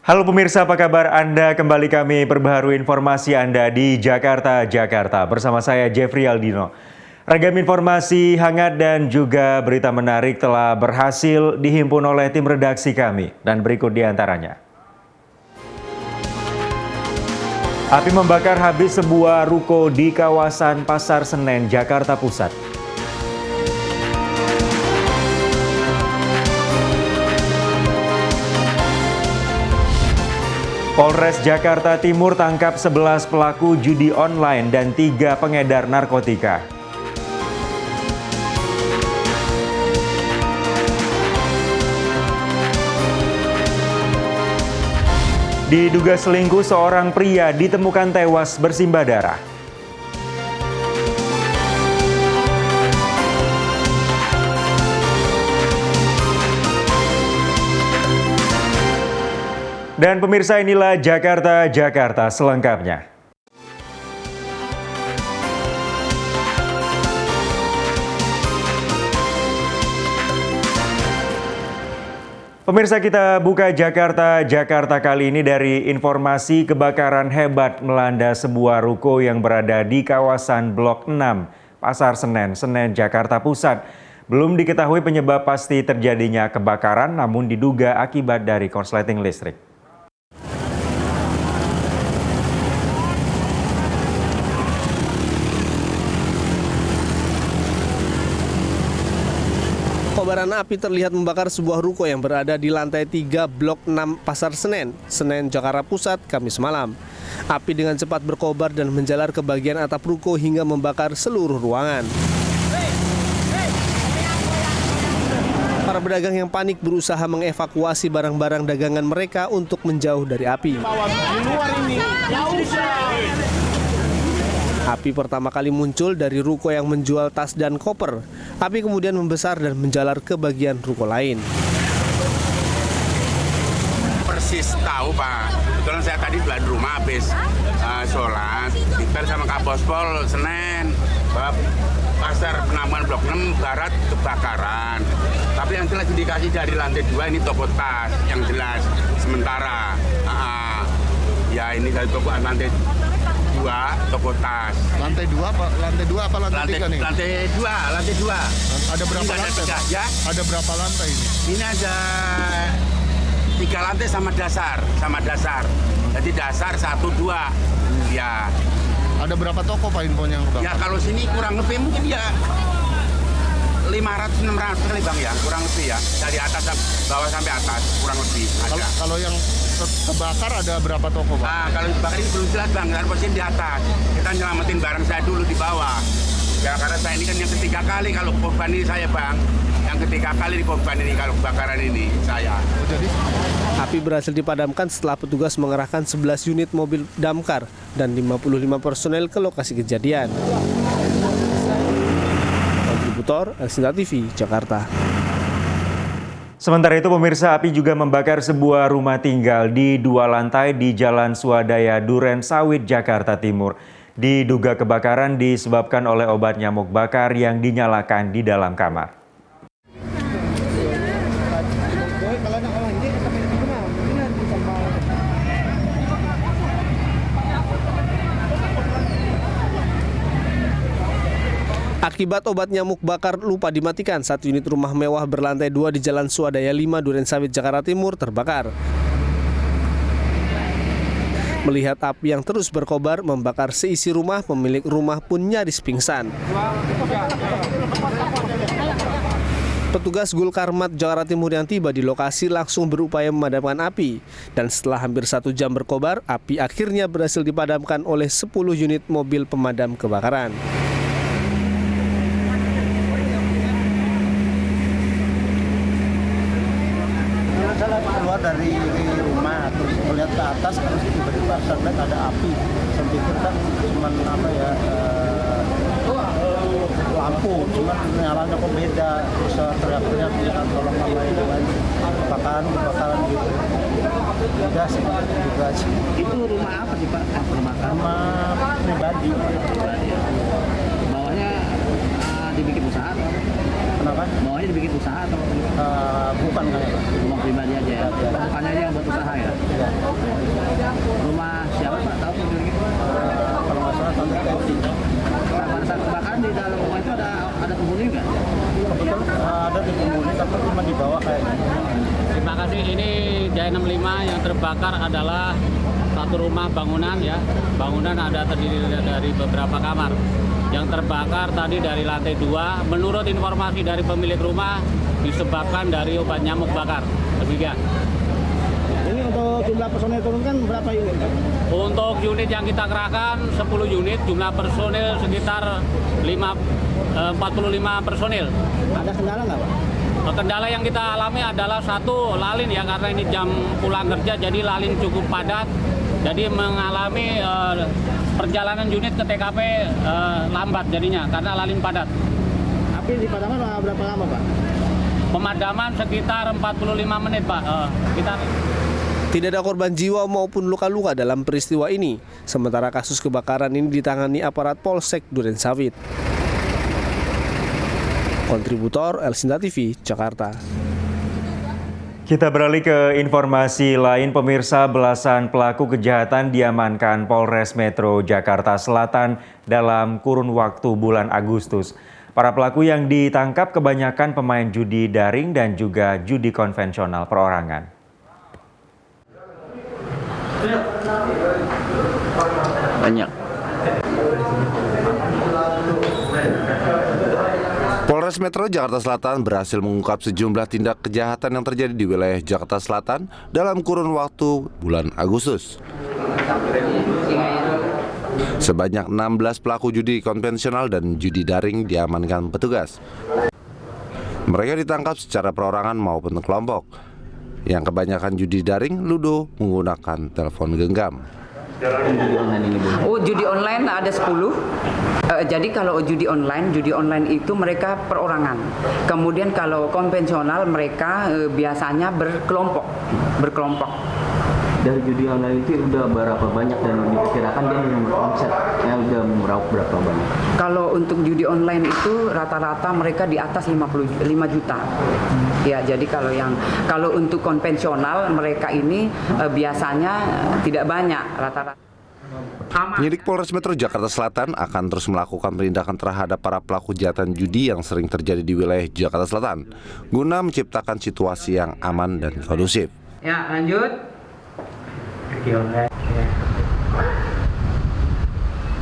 Halo pemirsa, apa kabar Anda? Kembali kami perbaharui informasi Anda di Jakarta, Jakarta. Bersama saya Jeffrey Aldino. Ragam informasi hangat dan juga berita menarik telah berhasil dihimpun oleh tim redaksi kami. Dan berikut di antaranya. Api membakar habis sebuah ruko di kawasan Pasar Senen, Jakarta Pusat. Polres Jakarta Timur tangkap 11 pelaku judi online dan 3 pengedar narkotika. Diduga selingkuh, seorang pria ditemukan tewas bersimbah darah. Dan pemirsa, inilah Jakarta, Jakarta selengkapnya. Pemirsa, kita buka Jakarta, Jakarta kali ini dari informasi kebakaran hebat melanda sebuah ruko yang berada di kawasan Blok 6, Pasar Senen, Senen, Jakarta Pusat. Belum diketahui penyebab pasti terjadinya kebakaran, namun diduga akibat dari korsleting listrik. Kobaran api terlihat membakar sebuah ruko yang berada di lantai 3 Blok 6 Pasar Senen, Senen, Jakarta Pusat, Kamis malam. Api dengan cepat berkobar dan menjalar ke bagian atap ruko hingga membakar seluruh ruangan. Para pedagang yang panik berusaha mengevakuasi barang-barang dagangan mereka untuk menjauh dari api. Api pertama kali muncul dari ruko yang menjual tas dan koper. Api kemudian membesar dan menjalar ke bagian ruko lain. Persis tahu Pak, kebetulan saya tadi di rumah habis sholat, dipel sama Kapospol Senen, Pasar Penampungan Blok 6 Barat kebakaran. Tapi yang jelas indikasi dari lantai 2 ini toko tas, yang jelas sementara. Ya ini dari toko lantai 2 toko tas. Lantai 2 apa? Lantai 2 apa lantai 3 nih? Lantai 2. Ada berapa lantai? Ya. Ada berapa lantai ini? Ini ada 3 lantai sama dasar. Jadi dasar 1, 2. Ya. Ada berapa toko Pak infonya yang kebakar? Ya kalau sini kurang lebih mungkin ya 500-600 kali Bang ya, kurang lebih ya. Dari atas bawah sampai atas kurang lebih ada. Kalau yang kebakar ada berapa toko Pak? Nah, kalau dibakar ini belum jelas Bang, karena posisi di atas. Kita nyelamatin barang saya dulu di bawah. Ya karena saya ini kan yang ketiga kali kalau korban ini saya Bang. Yang ketiga kali di korban ini kalau kebakaran ini saya. Jadi Api berhasil dipadamkan setelah petugas mengerahkan 11 unit mobil damkar dan 55 personel ke lokasi kejadian. Kontributor Elsinta TV, Jakarta. Sementara itu pemirsa, api juga membakar sebuah rumah tinggal di 2 lantai di Jalan Swadaya, Duren Sawit, Jakarta Timur. Diduga kebakaran disebabkan oleh obat nyamuk bakar yang dinyalakan di dalam kamar. Akibat obat nyamuk bakar lupa dimatikan, 1 unit rumah mewah berlantai 2 di Jalan Swadaya 5, Duren Sawit, Jakarta Timur terbakar. Melihat api yang terus berkobar membakar seisi rumah, pemilik rumah pun nyaris pingsan. Petugas Gul Karmat Jakarta Timur yang tiba di lokasi langsung berupaya memadamkan api. Dan setelah hampir 1 jam berkobar, api akhirnya berhasil dipadamkan oleh 10 unit mobil pemadam kebakaran. Saya keluar dari rumah terus melihat ke atas terus tiba-tiba saya lihat ada api. Saya pikir kan cuma lampu, cuma nyalanya kok beda. Terus saya teriak-teriak bilang tolong mama itu kan kebakaran gitu. Udah sih, gitu aja. Itu rumah apa sih Pak? Rumah pribadi. Bawahnya dibikin usaha atau? Kenapa? Bawahnya dibikin usaha atau? Bukan kayaknya. Rumah pribadi aja ya? Bukannya yang buat usaha ya? Iya. sampai TNI. Pada saat kebakaran di dalam rumah itu ada penghuni nggak? Kebetulan ada di penghuni tapi cuma di bawah kayaknya. Terima kasih. Ini Jaya 65 yang terbakar adalah satu rumah bangunan ya. Bangunan ada terdiri dari beberapa kamar. Yang terbakar tadi dari lantai 2. Menurut informasi dari pemilik rumah disebabkan dari obat nyamuk bakar. Demikian. Ini untuk jumlah personel turunkan berapa unit? Untuk unit yang kita kerahkan 10 unit, jumlah personil sekitar 45 personil. Ada kendala nggak Pak? Kendala yang kita alami adalah satu lalin ya, karena ini jam pulang kerja jadi lalin cukup padat. Jadi mengalami perjalanan unit ke TKP lambat jadinya karena lalin padat. Api dipadamkan berapa lama Pak? Pemadaman sekitar 45 menit Pak. Tidak ada korban jiwa maupun luka-luka dalam peristiwa ini. Sementara kasus kebakaran ini ditangani aparat Polsek Durensawit. Kontributor Elsinta TV, Jakarta. Kita beralih ke informasi lain, pemirsa. Belasan pelaku kejahatan diamankan Polres Metro Jakarta Selatan dalam kurun waktu bulan Agustus. Para pelaku yang ditangkap kebanyakan pemain judi daring dan juga judi konvensional perorangan. Banyak. Polres Metro Jakarta Selatan berhasil mengungkap sejumlah tindak kejahatan yang terjadi di wilayah Jakarta Selatan dalam kurun waktu bulan Agustus. Sebanyak 16 pelaku judi konvensional dan judi daring diamankan petugas. Mereka ditangkap secara perorangan maupun kelompok. Yang kebanyakan judi daring, ludo, menggunakan telepon genggam. Oh, judi online ada 10. Jadi kalau judi online itu mereka perorangan. Kemudian kalau konvensional mereka biasanya berkelompok. Dari judi online itu udah berapa banyak dan diperkirakan dia omsetnya udah meraup berapa banyak? Kalau untuk judi online itu rata-rata mereka di atas 55 juta. Ya, jadi kalau untuk konvensional mereka ini biasanya tidak banyak rata-rata. Penyidik Polres Metro Jakarta Selatan akan terus melakukan penindakan terhadap para pelaku kejahatan judi yang sering terjadi di wilayah Jakarta Selatan guna menciptakan situasi yang aman dan kondusif. Ya, lanjut.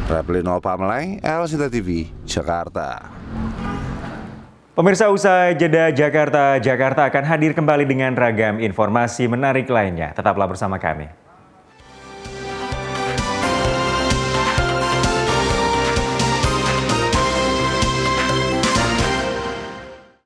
Replino Pamlai, Elsinta TV, Jakarta. Pemirsa, usai jeda Jakarta akan hadir kembali dengan ragam informasi menarik lainnya. Tetaplah bersama kami.